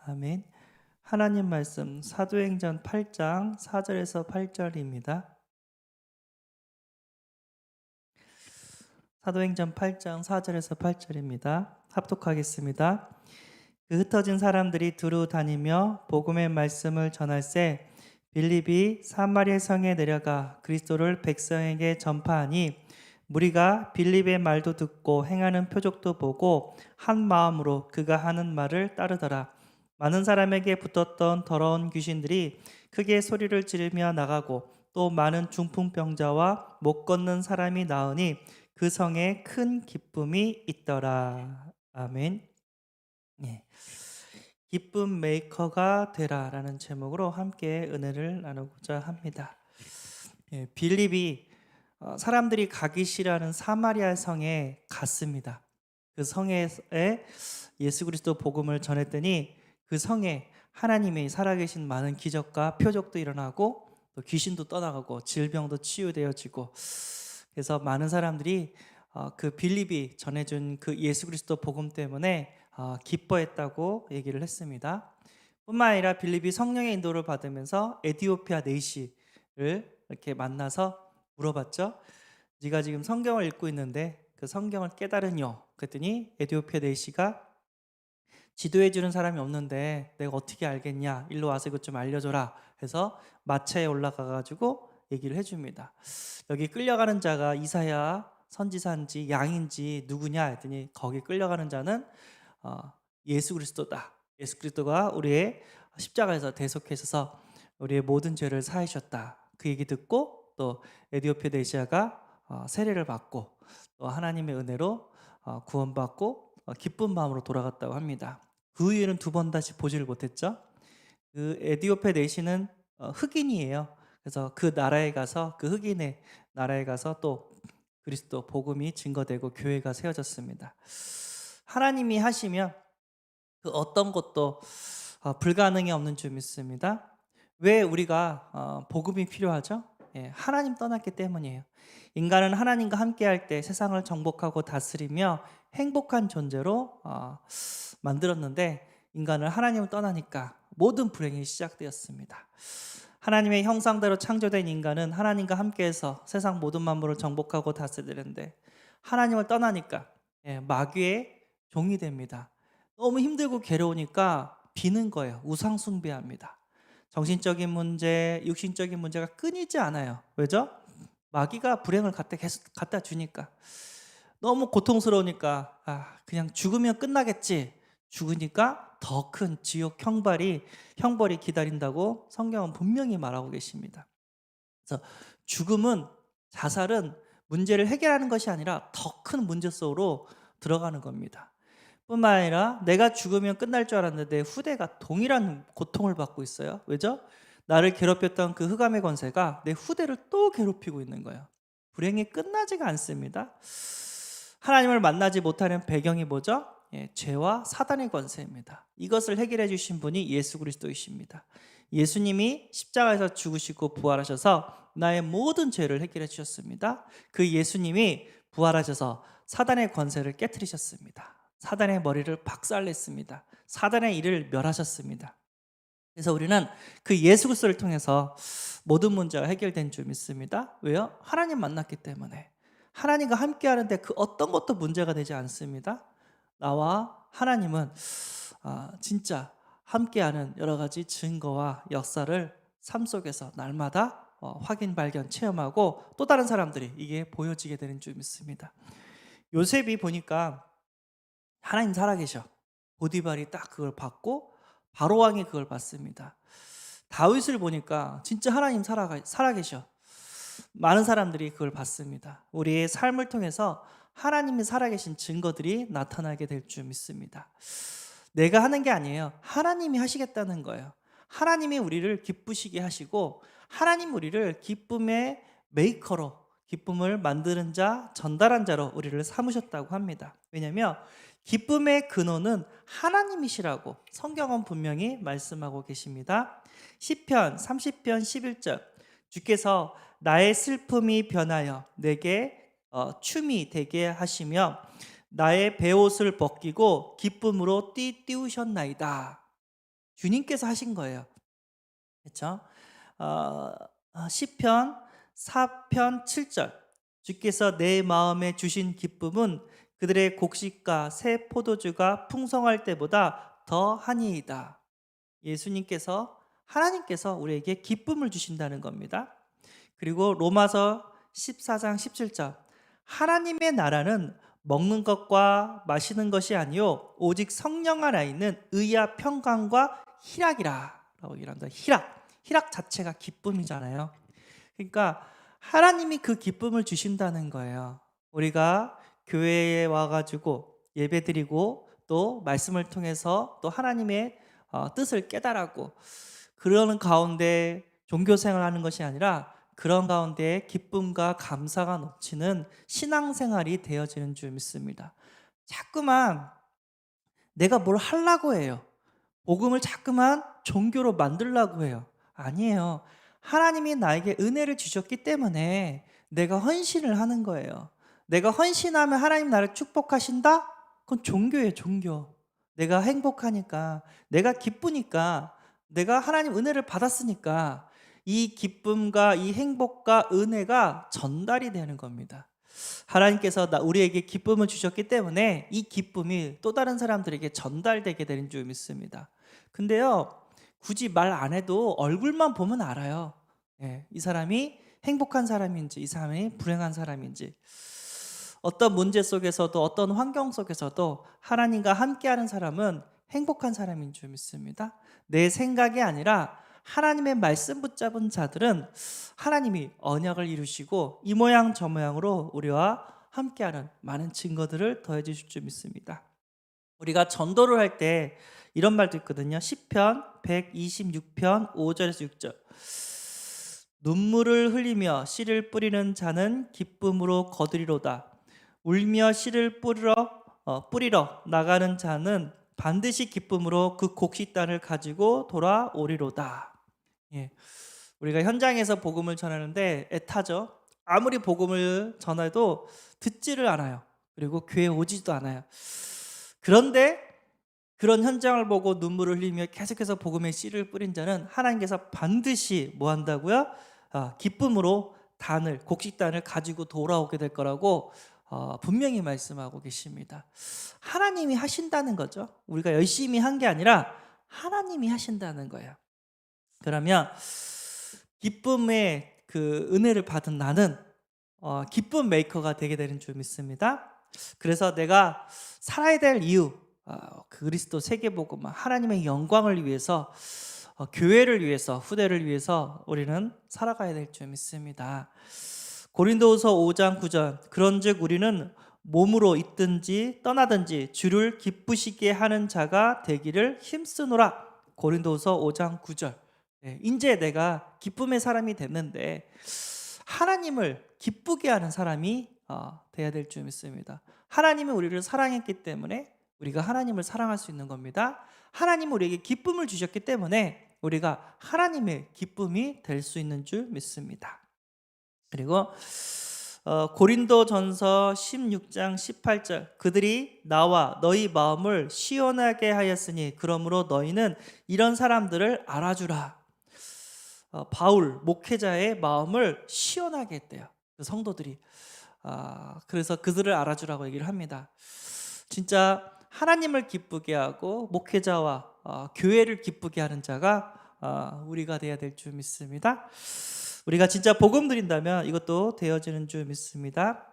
아멘. 하나님 말씀 사도행전 8장 4절에서 8절입니다. 사도행전 8장 4절에서 8절입니다. 합독하겠습니다. 그 흩어진 사람들이 두루 다니며 복음의 말씀을 전할새 빌립이 사마리아 성에 내려가 그리스도를 백성에게 전파하니 무리가 빌립의 말도 듣고 행하는 표적도 보고 한 마음으로 그가 하는 말을 따르더라. 많은 사람에게 붙었던 더러운 귀신들이 크게 소리를 지르며 나가고 또 많은 중풍병자와 못 걷는 사람이 나으니 그 성에 큰 기쁨이 있더라. 아멘. 예. 기쁨 메이커가 되라라는 제목으로 함께 은혜를 나누고자 합니다. 빌립이 사람들이 가기 싫어하는 사마리아 성에 갔습니다. 그 성에 예수 그리스도 복음을 전했더니 그 성에 하나님의 살아계신 많은 기적과 표적도 일어나고 또 귀신도 떠나가고 질병도 치유되어지고, 그래서 많은 사람들이 그 빌립이 전해준 그 예수 그리스도 복음 때문에 기뻐했다고 얘기를 했습니다. 뿐만 아니라 빌립이 성령의 인도를 받으면서 에디오피아 내시를 이렇게 만나서 물어봤죠. 네가 지금 성경을 읽고 있는데 그 성경을 깨달으뇨? 그랬더니 에디오피아 내시가 지도해 주는 사람이 없는데 내가 어떻게 알겠냐? 일로 와서 이것 좀 알려줘라 해서 마차에 올라가 가지고 얘기를 해줍니다. 여기 끌려가는 자가 이사야 선지자인지 양인지 누구냐 했더니 거기 끌려가는 자는 예수 그리스도다. 예수 그리스도가 우리의 십자가에서 대속해서 우리의 모든 죄를 사하셨다. 그 얘기 듣고 또 에디오피아 내시아가 세례를 받고 또 하나님의 은혜로 구원받고 기쁜 마음으로 돌아갔다고 합니다. 그 후에는 두 번 다시 보지를 못했죠. 그 에디오피아 내시는 흑인이에요. 그래서 그 나라에 가서 그 흑인의 나라에 가서 또 그리스도 복음이 증거되고 교회가 세워졌습니다. 하나님이 하시면 그 어떤 것도 불가능이 없는 줄 믿습니다. 왜 우리가 복음이 필요하죠? 하나님 떠났기 때문이에요. 인간은 하나님과 함께할 때 세상을 정복하고 다스리며 행복한 존재로 만들었는데 인간을 하나님을 떠나니까 모든 불행이 시작되었습니다. 하나님의 형상대로 창조된 인간은 하나님과 함께해서 세상 모든 만물을 정복하고 다스리는데 하나님을 떠나니까 마귀의 종이 됩니다. 너무 힘들고 괴로우니까 비는 거예요. 우상 숭배합니다. 정신적인 문제, 육신적인 문제가 끊이지 않아요. 왜죠? 마귀가 불행을 계속 갖다 주니까. 너무 고통스러우니까 그냥 죽으면 끝나겠지. 죽으니까 더 큰 지옥 형벌이 기다린다고 성경은 분명히 말하고 계십니다. 그래서 자살은 문제를 해결하는 것이 아니라 더 큰 문제 속으로 들어가는 겁니다. 뿐만 아니라 내가 죽으면 끝날 줄 알았는데 후대가 동일한 고통을 받고 있어요. 왜죠? 나를 괴롭혔던 그 흑암의 권세가 내 후대를 또 괴롭히고 있는 거예요. 불행이 끝나지가 않습니다. 하나님을 만나지 못하는 배경이 뭐죠? 죄와 사단의 권세입니다. 이것을 해결해 주신 분이 예수 그리스도이십니다. 예수님이 십자가에서 죽으시고 부활하셔서 나의 모든 죄를 해결해 주셨습니다. 그 예수님이 부활하셔서 사단의 권세를 깨뜨리셨습니다. 사단의 머리를 박살냈습니다. 사단의 일을 멸하셨습니다. 그래서 우리는 그 예수 그리스도를 통해서 모든 문제가 해결된 줄 믿습니다. 왜요? 하나님 만났기 때문에. 하나님과 함께 하는데 그 어떤 것도 문제가 되지 않습니다. 나와 하나님은 진짜 함께하는 여러 가지 증거와 역사를 삶 속에서 날마다 확인, 발견, 체험하고 또 다른 사람들이 이게 보여지게 되는 줄 믿습니다. 요셉이 보니까 하나님 살아계셔. 보디발이 딱 그걸 받고 바로 왕이 그걸 받습니다. 다윗을 보니까 진짜 하나님 살아계셔. 많은 사람들이 그걸 받습니다. 우리의 삶을 통해서 하나님이 살아계신 증거들이 나타나게 될 줄 믿습니다. 내가 하는 게 아니에요. 하나님이 하시겠다는 거예요. 하나님이 우리를 기쁘시게 하시고 하나님 우리를 기쁨의 메이커로, 기쁨을 만드는 자, 전달한 자로 우리를 삼으셨다고 합니다. 왜냐하면 기쁨의 근원은 하나님이시라고 성경은 분명히 말씀하고 계십니다. 시편 30편 11절, 주께서 나의 슬픔이 변하여 내게 춤이 되게 하시며 나의 베옷을 벗기고 기쁨으로 띠띠우셨나이다. 주님께서 하신 거예요. 그렇죠? 시편 4편 7절 주께서 내 마음에 주신 기쁨은 그들의 곡식과 새 포도주가 풍성할 때보다 더하니이다. 예수님께서 하나님께서 우리에게 기쁨을 주신다는 겁니다. 그리고 로마서 14장 17절 하나님의 나라는 먹는 것과 마시는 것이 아니요 오직 성령 안에 있는 의와 평강과 희락이라 라고 얘기합니다. 희락 자체가 기쁨이잖아요. 그러니까 하나님이 그 기쁨을 주신다는 거예요. 우리가 교회에 와가지고 예배드리고 또 말씀을 통해서 또 하나님의 뜻을 깨달았고 그러는 가운데 종교 생활하는 것이 아니라 그런 가운데 기쁨과 감사가 넘치는 신앙생활이 되어지는 줄 믿습니다. 자꾸만 내가 뭘 하려고 해요. 복음을 자꾸만 종교로 만들려고 해요. 아니에요. 하나님이 나에게 은혜를 주셨기 때문에 내가 헌신을 하는 거예요. 내가 헌신하면 하나님 나를 축복하신다? 그건 종교예요, 종교. 내가 행복하니까, 내가 기쁘니까, 내가 하나님 은혜를 받았으니까 이 기쁨과 이 행복과 은혜가 전달이 되는 겁니다. 하나님께서 우리에게 기쁨을 주셨기 때문에 이 기쁨이 또 다른 사람들에게 전달되게 되는 줄 믿습니다. 근데요, 굳이 말 안 해도 얼굴만 보면 알아요. 이 사람이 행복한 사람인지 이 사람이 불행한 사람인지. 어떤 문제 속에서도 어떤 환경 속에서도 하나님과 함께하는 사람은 행복한 사람인 줄 믿습니다. 내 생각이 아니라 하나님의 말씀 붙잡은 자들은 하나님이 언약을 이루시고 이 모양 저 모양으로 우리와 함께하는 많은 증거들을 더해 주실 줄 믿습니다. 우리가 전도를 할 때 이런 말도 있거든요. 시편 126편 5절에서 6절 눈물을 흘리며 씨를 뿌리는 자는 기쁨으로 거두리로다. 울며 씨를 뿌리러 나가는 자는 반드시 기쁨으로 그 곡식단을 가지고 돌아오리로다. 우리가 현장에서 복음을 전하는데 애타죠. 아무리 복음을 전해도 듣지를 않아요. 그리고 교회에 오지도 않아요. 그런데 그런 현장을 보고 눈물을 흘리며 계속해서 복음의 씨를 뿌린 자는 하나님께서 반드시 뭐 한다고요? 기쁨으로 곡식단을 가지고 돌아오게 될 거라고 분명히 말씀하고 계십니다. 하나님이 하신다는 거죠. 우리가 열심히 한 게 아니라 하나님이 하신다는 거예요. 그러면 기쁨의 그 은혜를 받은 나는 기쁨 메이커가 되게 되는 줄 믿습니다. 그래서 내가 살아야 될 이유, 그리스도 세계복음, 하나님의 영광을 위해서 교회를 위해서 후대를 위해서 우리는 살아가야 될 줄 믿습니다. 고린도후서 5장 9절 그런즉 우리는 몸으로 있든지 떠나든지 주를 기쁘시게 하는 자가 되기를 힘쓰노라. 고린도후서 5장 9절. 이제 내가 기쁨의 사람이 됐는데 하나님을 기쁘게 하는 사람이 돼야 될 줄 믿습니다. 하나님은 우리를 사랑했기 때문에 우리가 하나님을 사랑할 수 있는 겁니다. 하나님은 우리에게 기쁨을 주셨기 때문에 우리가 하나님의 기쁨이 될 수 있는 줄 믿습니다. 그리고 고린도전서 16장 18절 그들이 나와 너희 마음을 시원하게 하였으니 그러므로 너희는 이런 사람들을 알아주라. 바울 목회자의 마음을 시원하게 했대요. 그 성도들이. 그래서 그들을 알아주라고 얘기를 합니다. 진짜 하나님을 기쁘게 하고 목회자와 교회를 기쁘게 하는 자가 우리가 돼야 될 줄 믿습니다. 우리가 진짜 복음 드린다면 이것도 되어지는 줄 믿습니다.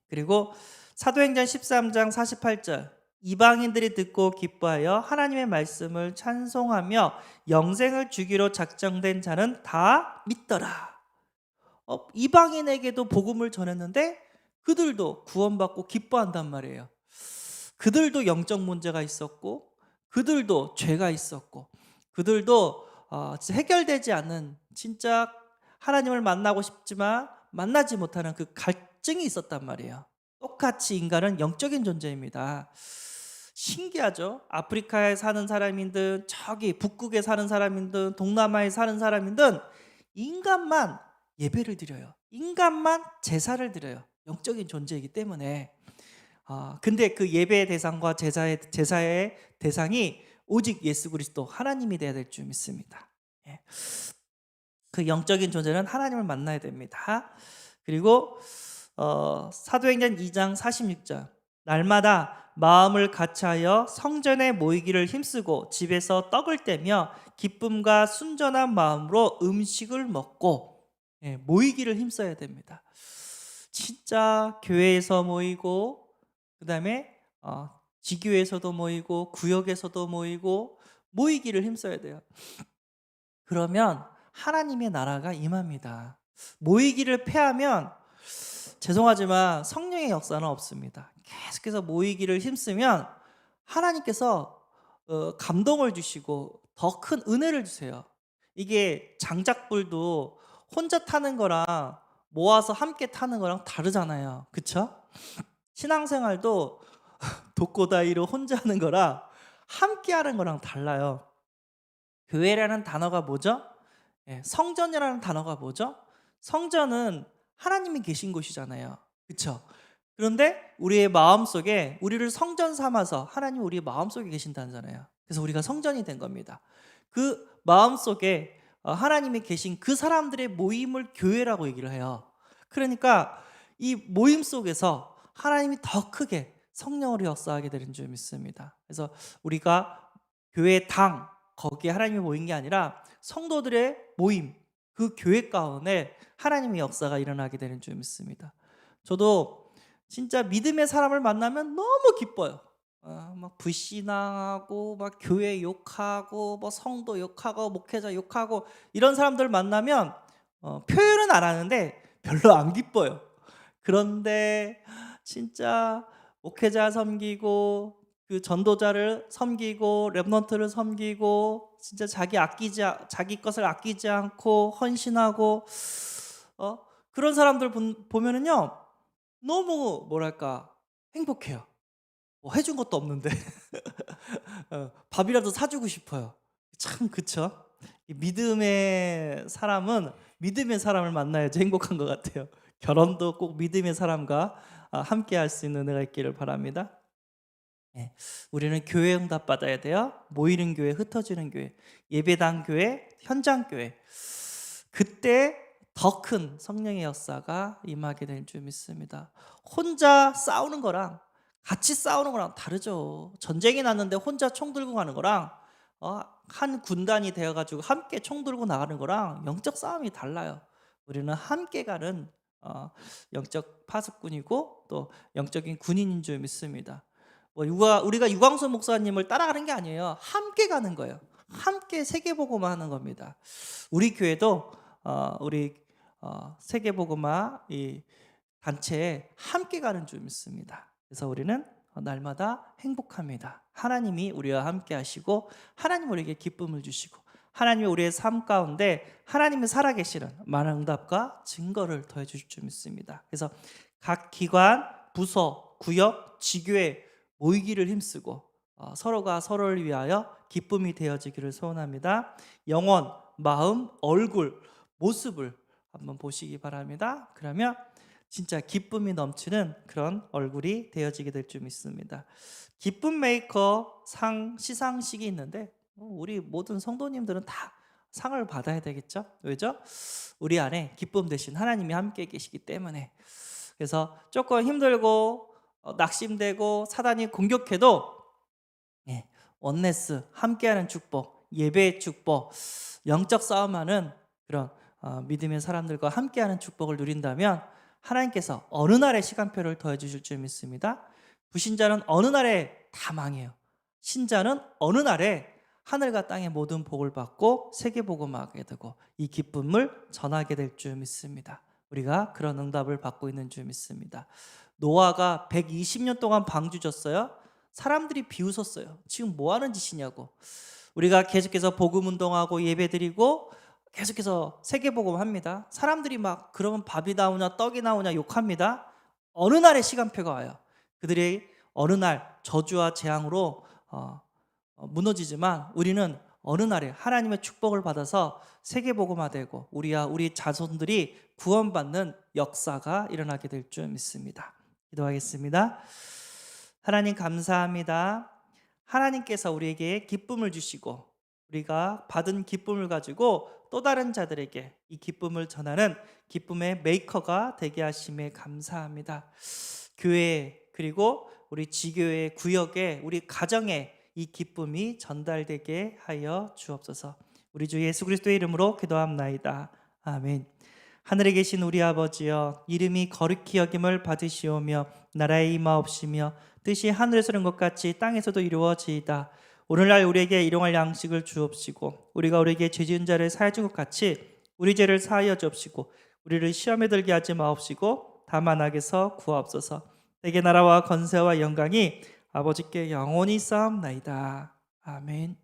그리고 사도행전 13장 48절 이방인들이 듣고 기뻐하여 하나님의 말씀을 찬송하며 영생을 주기로 작정된 자는 다 믿더라. 이방인에게도 복음을 전했는데 그들도 구원받고 기뻐한단 말이에요. 그들도 영적 문제가 있었고 그들도 죄가 있었고 그들도 해결되지 않는 진짜 하나님을 만나고 싶지만 만나지 못하는 그 갈증이 있었단 말이에요. 똑같이 인간은 영적인 존재입니다. 신기하죠? 아프리카에 사는 사람이든 저기 북극에 사는 사람이든 동남아에 사는 사람이든 인간만 예배를 드려요. 인간만 제사를 드려요. 영적인 존재이기 때문에. 근데 그 예배의 대상과 제사의 대상이 오직 예수 그리스도 하나님이 돼야 될 줄 믿습니다. 예. 그 영적인 존재는 하나님을 만나야 됩니다. 그리고 사도행전 2장 46절 날마다 마음을 같이하여 성전에 모이기를 힘쓰고 집에서 떡을 떼며 기쁨과 순전한 마음으로 음식을 먹고 모이기를 힘써야 됩니다. 진짜 교회에서 모이고 그 다음에 지교에서도 모이고 구역에서도 모이고 모이기를 힘써야 돼요. 그러면 하나님의 나라가 임합니다. 모이기를 패하면 죄송하지만 성령의 역사는 없습니다. 계속해서 모이기를 힘쓰면 하나님께서 감동을 주시고 더 큰 은혜를 주세요. 이게 장작불도 혼자 타는 거랑 모아서 함께 타는 거랑 다르잖아요. 그쵸? 신앙생활도 독고다이로 혼자 하는 거랑 함께 하는 거랑 달라요. 교회라는 단어가 뭐죠? 성전이라는 단어가 뭐죠? 성전은 하나님이 계신 곳이잖아요. 그렇죠? 그런데 우리의 마음속에 우리를 성전 삼아서 하나님 우리의 마음속에 계신다잖아요. 그래서 우리가 성전이 된 겁니다. 그 마음속에 하나님이 계신 그 사람들의 모임을 교회라고 얘기를 해요. 그러니까 이 모임 속에서 하나님이 더 크게 성령으로 역사하게 되는 줄 믿습니다. 그래서 우리가 교회 당 거기에 하나님이 모인 게 아니라 성도들의 모임, 그 교회 가운데 하나님의 역사가 일어나게 되는 줄 믿습니다. 저도 진짜 믿음의 사람을 만나면 너무 기뻐요. 막 불신앙하고 막 교회 욕하고 뭐 성도 욕하고 목회자 욕하고 이런 사람들 만나면 표현은 안 하는데 별로 안 기뻐요. 그런데 진짜 목회자 섬기고 그 전도자를 섬기고 렘넌트를 섬기고 진짜 자기 것을 아끼지 않고 헌신하고 그런 사람들 보면은요 너무 뭐랄까 행복해요. 뭐 해준 것도 없는데 밥이라도 사주고 싶어요. 참 그쵸? 이 믿음의 사람은 믿음의 사람을 만나야지 행복한 것 같아요. 결혼도 꼭 믿음의 사람과 함께 할 수 있는 은혜가 있기를 바랍니다. 우리는 교회 응답 받아야 돼요. 모이는 교회, 흩어지는 교회, 예배당 교회, 현장 교회. 그때 더 큰 성령의 역사가 임하게 될 줄 믿습니다. 혼자 싸우는 거랑 같이 싸우는 거랑 다르죠. 전쟁이 났는데 혼자 총 들고 가는 거랑 한 군단이 되어가지고 함께 총 들고 나가는 거랑 영적 싸움이 달라요. 우리는 함께 가는 영적 파수꾼이고 또 영적인 군인인 줄 믿습니다. 우리가 유광수 목사님을 따라가는 게 아니에요. 함께 가는 거예요. 함께 세계복음화 하는 겁니다. 우리 교회도 우리 세계복음화 이 단체에 함께 가는 줄 믿습니다. 그래서 우리는 날마다 행복합니다. 하나님이 우리와 함께 하시고 하나님 우리에게 기쁨을 주시고 하나님이 우리의 삶 가운데 하나님이 살아계시는 많은 응답과 증거를 더해 주실 줄 믿습니다. 그래서 각 기관, 부서, 구역, 지교회 모이기를 힘쓰고 서로가 서로를 위하여 기쁨이 되어지기를 소원합니다. 영혼, 마음, 얼굴, 모습을 한번 보시기 바랍니다. 그러면 진짜 기쁨이 넘치는 그런 얼굴이 되어지게 될 줄 믿습니다. 기쁨 메이커 시상식이 있는데 우리 모든 성도님들은 다 상을 받아야 되겠죠? 왜죠? 우리 안에 기쁨 대신 하나님이 함께 계시기 때문에. 그래서 조금 힘들고 낙심되고 사단이 공격해도 원네스 함께하는 축복, 예배의 축복, 영적 싸움하는 그런 믿음의 사람들과 함께하는 축복을 누린다면 하나님께서 어느 날에 시간표를 더해 주실 줄 믿습니다. 불신자는 어느 날에 다 망해요. 신자는 어느 날에 하늘과 땅의 모든 복을 받고 세계복음하게 되고 이 기쁨을 전하게 될 줄 믿습니다. 우리가 그런 응답을 받고 있는 줄 믿습니다. 노아가 120년 동안 방주졌어요. 사람들이 비웃었어요. 지금 뭐 하는 짓이냐고. 우리가 계속해서 복음 운동하고 예배드리고 계속해서 세계복음 합니다. 사람들이 막 그러면 밥이 나오냐 떡이 나오냐 욕합니다. 어느 날의 시간표가 와요. 그들이 어느 날 저주와 재앙으로 무너지지만 우리는 어느 날에 하나님의 축복을 받아서 세계복음화되고 우리와 우리 자손들이 구원받는 역사가 일어나게 될 줄 믿습니다. 기도하겠습니다. 하나님 감사합니다. 하나님께서 우리에게 기쁨을 주시고 우리가 받은 기쁨을 가지고 또 다른 자들에게 이 기쁨을 전하는 기쁨의 메이커가 되게 하심에 감사합니다. 교회 그리고 우리 지교회 구역에 우리 가정에 이 기쁨이 전달되게 하여 주옵소서. 우리 주 예수 그리스도의 이름으로 기도합나이다. 아멘. 하늘에 계신 우리 아버지여, 이름이 거룩히 여김을 받으시오며 나라의 임하옵시며 뜻이 하늘에서 이룬 것 같이 땅에서도 이루어지이다. 오늘날 우리에게 일용할 양식을 주옵시고 우리가 우리에게 죄 지은 자를 사하여 준 것 같이 우리 죄를 사하여 주옵시고 우리를 시험에 들게 하지 마옵시고 다만 악에서 구하옵소서. 내게 나라와 건세와 영광이 아버지께 영원히 쌓옵나이다. 아멘.